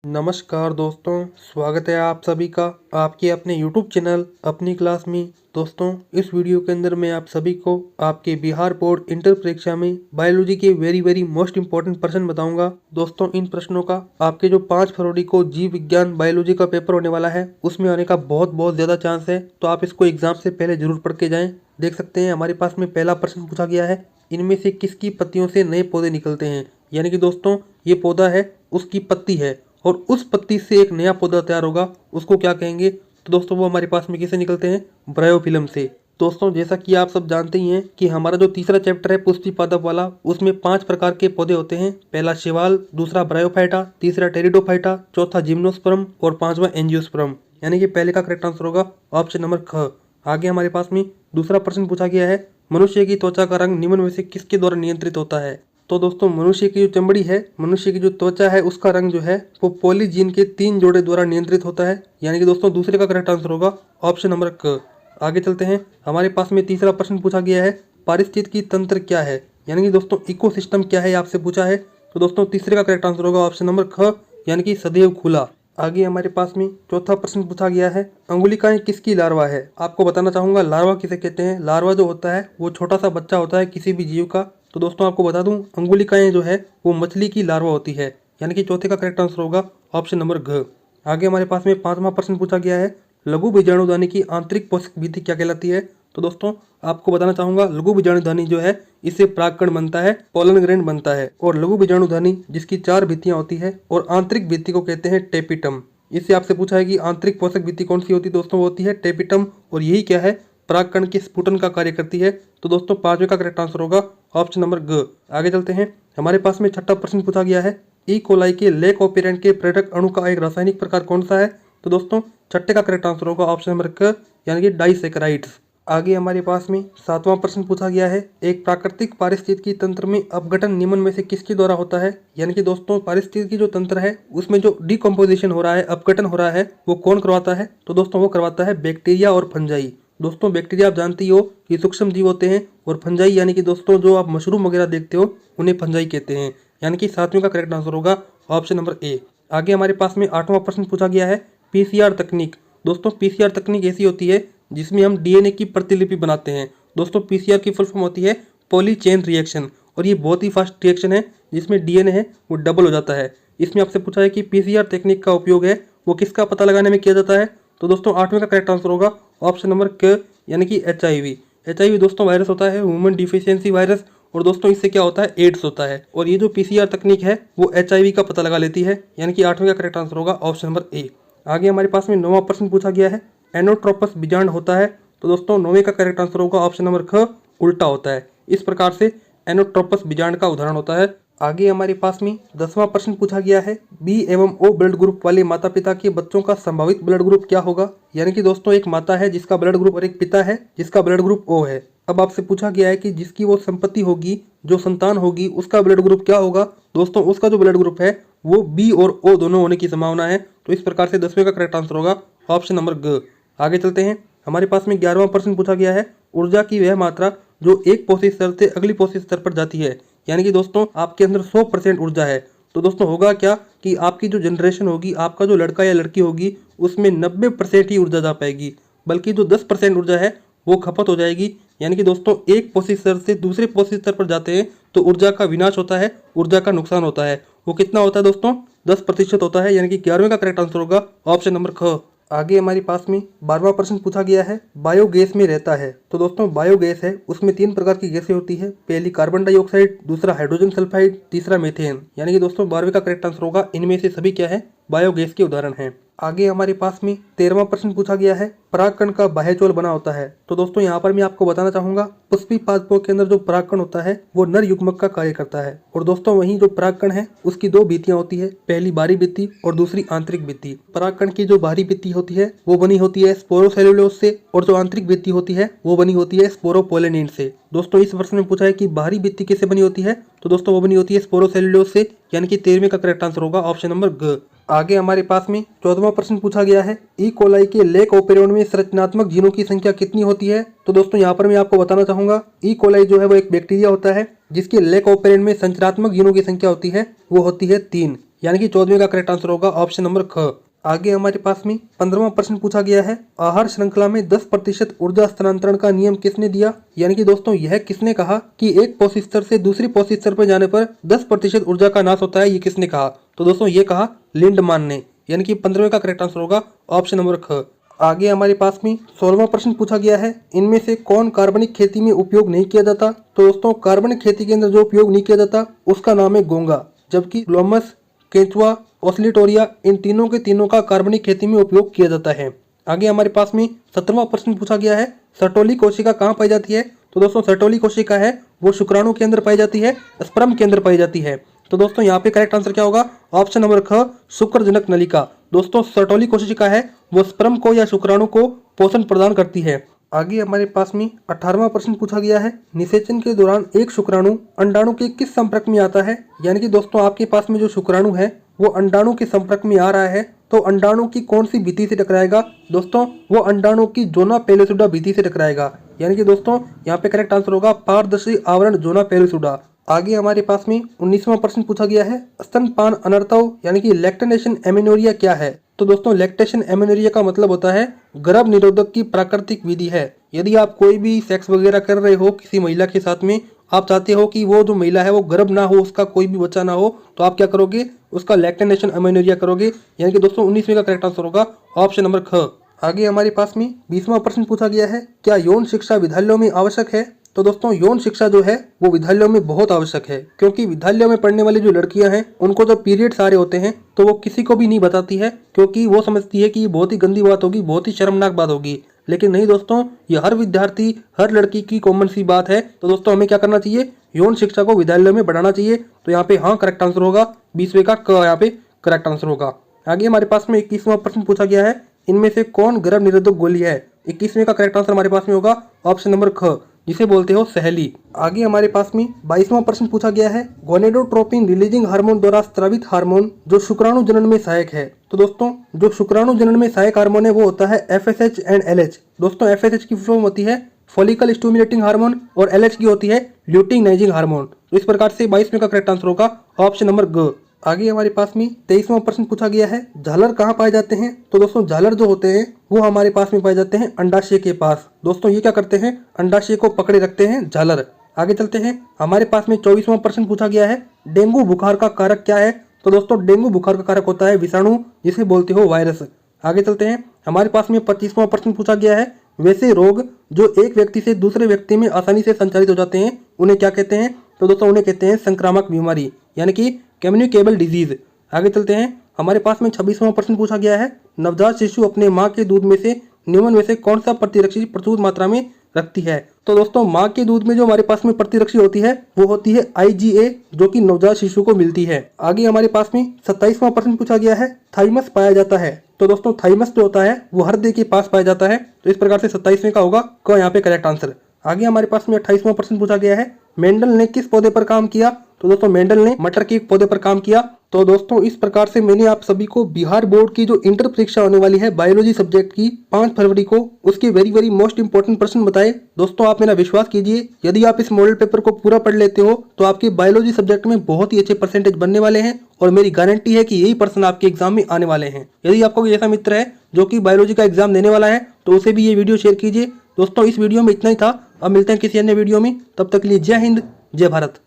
नमस्कार दोस्तों, स्वागत है आप सभी का आपके अपने YouTube चैनल अपनी क्लास में। दोस्तों, इस वीडियो के अंदर मैं आप सभी को आपके बिहार बोर्ड इंटर परीक्षा में बायोलॉजी के वेरी मोस्ट इंपॉर्टेंट प्रश्न बताऊंगा। दोस्तों, इन प्रश्नों का आपके जो 5 फरवरी को जीव विज्ञान बायोलॉजी का पेपर होने वाला है उसमें आने का बहुत ज़्यादा चांस है, तो आप इसको एग्जाम से पहले जरूर पढ़ के जाएँ। देख सकते हैं हमारे पास में पहला प्रश्न पूछा गया है, इनमें से किसकी पत्तियों से नए पौधे निकलते हैं। यानी कि दोस्तों, ये पौधा है, उसकी पत्ती है और उस पत्ती से एक नया पौधा तैयार होगा, उसको क्या कहेंगे। तो दोस्तों, वो हमारे पास में किससे निकलते हैं, ब्रायोफिल्म से। दोस्तों, जैसा कि आप सब जानते ही हैं कि हमारा जो तीसरा चैप्टर है पुष्पी पादप वाला, उसमें 5 प्रकार के पौधे होते हैं। पहला शैवाल, दूसरा ब्रायोफाइटा, तीसरा टेरिडोफाइटा, चौथा जिम्नोस्पर्म और पांचवा एंजियोस्पर्म। यानी कि पहले का करेक्ट आंसर होगा ऑप्शन नंबर ख। आगे हमारे पास में दूसरा प्रश्न पूछा गया है, मनुष्य की त्वचा का रंग निम्न में से किसके द्वारा नियंत्रित होता है। तो दोस्तों, मनुष्य की जो चमड़ी है, मनुष्य की जो त्वचा है, उसका रंग जो है वो पॉलीजीन के 3 जोड़े द्वारा नियंत्रित होता है। यानी कि दोस्तों, दूसरे का करेक्ट आंसर होगा ऑप्शन नंबर क। आगे चलते हैं, हमारे पास में तीसरा प्रश्न पूछा गया है, पारिस्थितिकी तंत्र क्या है। यानी कि दोस्तों, इकोसिस्टम क्या है आपसे पूछा है। तो दोस्तों, तीसरे का करेक्ट आंसर होगा ऑप्शन नंबर ख, यानी कि सदैव खुला। आगे हमारे पास में चौथा प्रश्न पूछा गया है, अंगुलिकाएं किसकी लार्वा है। आपको बताना चाहूंगा लार्वा किसे कहते हैं। लार्वा जो होता है वो छोटा सा बच्चा होता है किसी भी जीव का। तो दोस्तों, आपको बता दूं, अंगुलिकाएं जो है वो मछली की लार्वा होती है। यानी कि चौथे का करेक्ट आंसर होगा ऑप्शन नंबर घ। आगे हमारे पास में पांचवा प्रश्न पूछा गया है, लघु बीजाणुधानी की आंतरिक पोषक भित्ति क्या कहलाती है। तो दोस्तों, आपको बताना चाहूंगा, लघु बीजाणुधानी जो है इससे परागकण बनता है, पोलन ग्रैंड बनता है। और लघु बीजाणुधानी जिसकी 4 भित्तियां होती है और आंतरिक भित्ति को कहते हैं टेपिटम। इससे आपसे पूछा है कि आंतरिक पोषक भित्ति कौन सी होती है। दोस्तों, वो होती है टेपिटम, और यही क्या है, परागकण के स्फुटन का कार्य करती है। तो दोस्तों, पांचवें का करेक्ट आंसर होगा ऑप्शन नंबर ग। आगे चलते हैं, हमारे पास में छठा प्रश्न पूछा गया है, ई कोलाई के लेक ऑपेरेंट के प्रेरक अणु का एक रासायनिक प्रकार कौन सा है। तो दोस्तों, छठे का करेक्ट आंसर होगा ऑप्शन नंबर क, यानी कि डाइसैकेराइड्स। आगे हमारे पास में सातवां प्रश्न पूछा गया है, एक प्राकृतिक पारिस्थितिकी तंत्र में अपघटन निम्न में से किसके द्वारा होता है। यानी कि दोस्तों, पारिस्थितिकी जो तंत्र है उसमें जो डिकम्पोजिशन हो रहा है, अपघटन हो रहा है, वो कौन करवाता है। तो दोस्तों, वो करवाता है बैक्टीरिया और फंजाई। दोस्तों, बैक्टीरिया आप जानते ही हो कि सूक्ष्म जीव होते हैं, और फंजाई यानी कि दोस्तों जो आप मशरूम वगैरह देखते हो उन्हें फंजाई कहते हैं। यानी कि सातवें का करेक्ट आंसर होगा ऑप्शन नंबर ए। आगे हमारे पास में आठवां प्रश्न पूछा गया है, पीसीआर तकनीक। दोस्तों, पीसीआर तकनीक ऐसी होती है जिसमें हम डीएनए की प्रतिलिपि बनाते हैं। दोस्तों, पीसीआर की फुल फॉर्म होती है पॉली चेन रिएक्शन, और ये बहुत ही फास्ट रिएक्शन है जिसमें डीएनए है वो डबल हो जाता है। इसमें आपसे पूछा है कि पीसीआर तकनीक का उपयोग है वो किसका पता लगाने में किया जाता है। तो दोस्तों, आठवें का करेक्ट आंसर होगा ऑप्शन नंबर क, यानी कि एचआईवी। एचआईवी दोस्तों वायरस होता है, ह्यूमन डिफिशियंसी वायरस, और दोस्तों इससे क्या होता है, एड्स होता है। और ये जो पीसीआर तकनीक है वो एचआईवी का पता लगा लेती है। यानी कि आठवें का करेक्ट आंसर होगा ऑप्शन नंबर ए। आगे हमारे पास में नौवां प्रश्न पूछा गया है, एनोट्रोपस बीजांड होता है। तो दोस्तों, नौवें का करेक्ट आंसर होगा ऑप्शन नंबर ख, उल्टा होता है। इस प्रकार से एनोट्रोपस बीजांड का उदाहरण होता है। आगे हमारे पास में 10वां प्रश्न पूछा गया है, बी एवं ओ ब्लड ग्रुप वाले माता पिता के बच्चों का संभावित ब्लड ग्रुप क्या होगा। यानी कि दोस्तों, एक माता है जिसका ब्लड ग्रुप और एक पिता है जिसका ब्लड ग्रुप ओ है। अब आपसे पूछा गया है कि जिसकी वो संपत्ति होगी, जो संतान होगी, उसका ब्लड ग्रुप क्या होगा। दोस्तों, उसका जो ब्लड ग्रुप है वो बी और ओ दोनों होने की संभावना है। तो इस प्रकार से 10वें का करेक्ट आंसर होगा ऑप्शन नंबर ग। आगे चलते हैं, हमारे पास में 11वां प्रश्न पूछा गया है, ऊर्जा की वह मात्रा जो एक पोषी स्तर से अगली पोषी स्तर पर जाती है। यानी कि दोस्तों, आपके अंदर 100% ऊर्जा है। तो दोस्तों, होगा क्या कि आपकी जो जनरेशन होगी, आपका जो लड़का या लड़की होगी, उसमें 90% ही ऊर्जा जा पाएगी, बल्कि जो 10% ऊर्जा है वो खपत हो जाएगी। यानी कि दोस्तों, एक पोषी स्तर से दूसरे पोषी स्तर पर जाते हैं तो ऊर्जा का विनाश होता है, ऊर्जा का नुकसान होता है। वो कितना होता है दोस्तों, 10% होता है। यानी कि 11वें का करेक्ट आंसर होगा ऑप्शन नंबर ख। आगे हमारे पास में 12वां प्रश्न पूछा गया है, बायोगैस में रहता है। तो दोस्तों, बायोगैस है उसमें 3 प्रकार की गैसें होती है, पहली कार्बन डाइऑक्साइड, दूसरा हाइड्रोजन सल्फाइड, तीसरा मीथेन। यानी कि दोस्तों, 12वें का करेक्ट आंसर होगा इनमें से सभी क्या है, बायोगैस के उदाहरण हैं। आगे हमारे पास में 13वां प्रश्न पूछा गया है, परागकण का बाह्यचोल बना होता है। तो दोस्तों, यहाँ पर मैं आपको बताना चाहूंगा, पुष्पी पादपों के अंदर जो परागकण होता है वो नर युग्मक का कार्य करता है, और दोस्तों वहीं जो परागकण है उसकी 2 भित्तियां होती है, पहली बाहरी भित्ति और दूसरी आंतरिक भित्ति। परागकण की जो बाहरी भित्ति होती है वो बनी होती है स्पोरोसेलुलोज से, और जो आंतरिक भित्ति होती है वो बनी होती है स्पोरोपोलेनिन से। दोस्तों, इस प्रश्न में पूछा है कि बाहरी भित्ति किससे बनी होती है। तो दोस्तों, वो बनी होती है स्पोरोसेलुलोज से। यानी कि 13वें का करेक्ट आंसर होगा ऑप्शन नंबर ग। आगे हमारे पास में 14वां प्रश्न पूछा गया है, ई कोलाई के लेक ओपेरोन में संरचनात्मक जीनों की संख्या कितनी होती है। तो दोस्तों, यहाँ पर मैं आपको बताना चाहूंगा, ई कोलाई जो है वो एक बैक्टीरिया होता है जिसके लेक ओपेरेंट में संरचनात्मक जीनों की संख्या होती है वो होती है 3। यानी कि 14वें का करेक्ट आंसर होगा ऑप्शन नंबर ख। आगे हमारे पास में 15वां प्रश्न पूछा गया है, आहार श्रृंखला में 10% ऊर्जा स्थानांतरण का नियम किसने दिया? यानी कि दोस्तों यह किसने कहा कि एक पोषी स्तर से दूसरी पोषी स्तर पर जाने पर 10% ऊर्जा का नाश होता है, ये किसने कहा? तो दोस्तों ये कहा लिंडमान ने, यानी कि 15वें का करेक्ट आंसर होगा ऑप्शन नंबर ख। आगे हमारे पास में 16वां प्रश्न पूछा गया है, इनमें से कौन कार्बनिक खेती में उपयोग नहीं किया जाता? तो दोस्तों कार्बनिक खेती के अंदर जो उपयोग नहीं किया जाता उसका नाम है घोंघा, जबकि ग्लोमस, केंचुआ, ओस्लिटोरिया, इन तीनों के तीनों का कार्बनिक खेती में उपयोग किया जाता है। आगे हमारे पास में 17वां प्रश्न पूछा गया है, सर्टोली कोशिका कहाँ पाई जाती है? तो दोस्तों सर्टोली कोशिका है वो शुक्राणु के अंदर पाई जाती है, स्पर्म के अंदर पाई जाती है। तो दोस्तों यहाँ पे करेक्ट आंसर क्या होगा? ऑप्शन नंबर ख, शुक्रजनक नलिका। दोस्तों सर्टोली कोशिका है वो स्पर्म को या शुक्राणु को पोषण प्रदान करती है। आगे हमारे पास में 18वां प्रश्न पूछा गया है, निषेचन के दौरान एक शुक्राणु अंडाणु के किस संपर्क में आता है? यानी कि दोस्तों आपके पास में जो शुक्राणु है वो अंडाणु के संपर्क में आ रहा है, तो अंडाणु की कौन सी भित्ति से टकराएगा? दोस्तों वो अंडाणु की जोना पेलुसिडा भित्ति से टकराएगा। यानी कि दोस्तों यहाँ पे करेक्ट आंसर होगा पारदर्शी आवरण जोना पेलुसिडा। आगे हमारे पास में 19वां प्रश्न पूछा गया है, स्तनपान अनर्थव यानी कि लैक्टेशन एमेनोरिया क्या है? तो दोस्तों लैक्टेशन एमेनोरिया का मतलब होता है गर्भ निरोधक की प्राकृतिक विधि है। यदि आप कोई भी सेक्स वगैरह कर रहे हो किसी महिला के साथ में, आप चाहते हो कि वो जो महिला है वो गर्भ ना हो, उसका कोई भी बच्चा ना हो, तो आप क्या करोगे? उसका लैक्टेशन एमेनोरिया करोगे। यानी कि दोस्तों 19वें का करेक्ट आंसर होगा ऑप्शन नंबर ख। आगे हमारे पास में 20वां प्रश्न पूछा गया है, क्या यौन शिक्षा विद्यालयों में आवश्यक है? तो दोस्तों यौन शिक्षा जो है वो विद्यालयों में बहुत आवश्यक है, क्योंकि विद्यालयों में पढ़ने वाली जो लड़कियां हैं उनको जब पीरियड्स आ रहे होते हैं तो वो किसी को भी नहीं बताती है, क्योंकि वो समझती है कि ये बहुत ही गंदी बात होगी, बहुत ही शर्मनाक बात होगी। लेकिन नहीं दोस्तों, ये हर विद्यार्थी हर लड़की की कॉमन सी बात है। तो दोस्तों हमें क्या करना चाहिए? यौन शिक्षा को विद्यालयों में बढ़ाना चाहिए। तो यहाँ पे हाँ करेक्ट आंसर होगा 20वें का क, यहाँ पे करेक्ट आंसर होगा। आगे हमारे पास में 21वां प्रश्न पूछा गया है, इनमें से कौन गर्भ निरोधक गोली है? 21वें का करेक्ट आंसर हमारे पास में होगा ऑप्शन नंबर ख, जिसे बोलते हो सहेली। आगे हमारे पास में 22वां प्रश्न पूछा गया है, गोनेडोट्रोपिन रिलीजिंग हार्मोन द्वारा स्रावित हार्मोन जो शुक्राणु जनन में सहायक है। तो दोस्तों जो शुक्राणु जनन में सहायक हार्मोन है वो होता है FSH एंड LH। दोस्तों FSH की फॉर्म होती है फॉलिकल स्टिमुलेटिंग हार्मोन और LH की होती है ल्यूटिनाइजिंग हार्मोन। तो इस प्रकार से 22वें का करेक्ट आंसर होगा ऑप्शन नंबर ग। आगे हमारे पास में 23वां प्रश्न पूछा गया है, झालर कहाँ पाए जाते हैं? तो दोस्तों झालर जो होते हैं वो हमारे पास में पाए जाते हैं अंडाशय के पास। दोस्तों ये क्या करते हैं? अंडाशय को पकड़े रखते हैं झालर। आगे चलते हैं, हमारे पास में 24वां प्रश्न पूछा गया है, डेंगू बुखार का कारक क्या है? तो दोस्तों डेंगू बुखार का कारक होता है विषाणु, जिसे बोलते हो वायरस। आगे चलते हैं, हमारे पास में 25वां प्रश्न पूछा गया है, वैसे रोग जो एक व्यक्ति से दूसरे व्यक्ति में आसानी से संचारित हो जाते हैं उन्हें क्या कहते हैं? तो दोस्तों उन्हें कहते हैं संक्रामक बीमारी, यानी कि कम्युनिकेबल डिजीज। आगे चलते हैं, हमारे पास में 26वां प्रश्न पूछा गया है, नवजात शिशु अपने माँ के दूध में से निम्न में से कौन सा प्रतिरक्षी प्रचुर मात्रा में रखती है? तो दोस्तों माँ के दूध में जो हमारे पास में प्रतिरक्षी होती है वो होती है IgA, जो कि नवजात शिशु को मिलती है। आगे हमारे पास में 27वां प्रश्न पूछा गया है, थाइमस पाया जाता है। तो दोस्तों थाइमस जो होता है वो हृदय के पास पाया जाता है। तो इस प्रकार से 27वें का होगा क, यहाँ पे करेक्ट आंसर। आगे हमारे पास में 28वां प्रश्न पूछा गया है, मेंडल ने किस पौधे पर काम किया? तो दोस्तों मेंडल ने मटर के एक पौधे पर काम किया। तो दोस्तों इस प्रकार से मैंने आप सभी को बिहार बोर्ड की जो इंटर परीक्षा होने वाली है बायोलॉजी सब्जेक्ट की 5 फरवरी को, उसके वेरी मोस्ट इंपॉर्टेंट प्रश्न बताए। दोस्तों आप मेरा विश्वास कीजिए, यदि आप इस मॉडल पेपर को पूरा पढ़ लेते हो तो आपके बायोलॉजी सब्जेक्ट में बहुत ही अच्छे परसेंटेज बनने वाले हैं, और मेरी गारंटी है कि यही प्रश्न आपके एग्जाम में आने वाले हैं। यदि आपको कोई ऐसा मित्र है जो कि बायोलॉजी का एग्जाम देने वाला है तो उसे भी ये वीडियो शेयर कीजिए। दोस्तों इस वीडियो में इतना ही था, अब मिलते हैं किसी अन्य वीडियो में, तब तक के लिए जय हिंद जय भारत।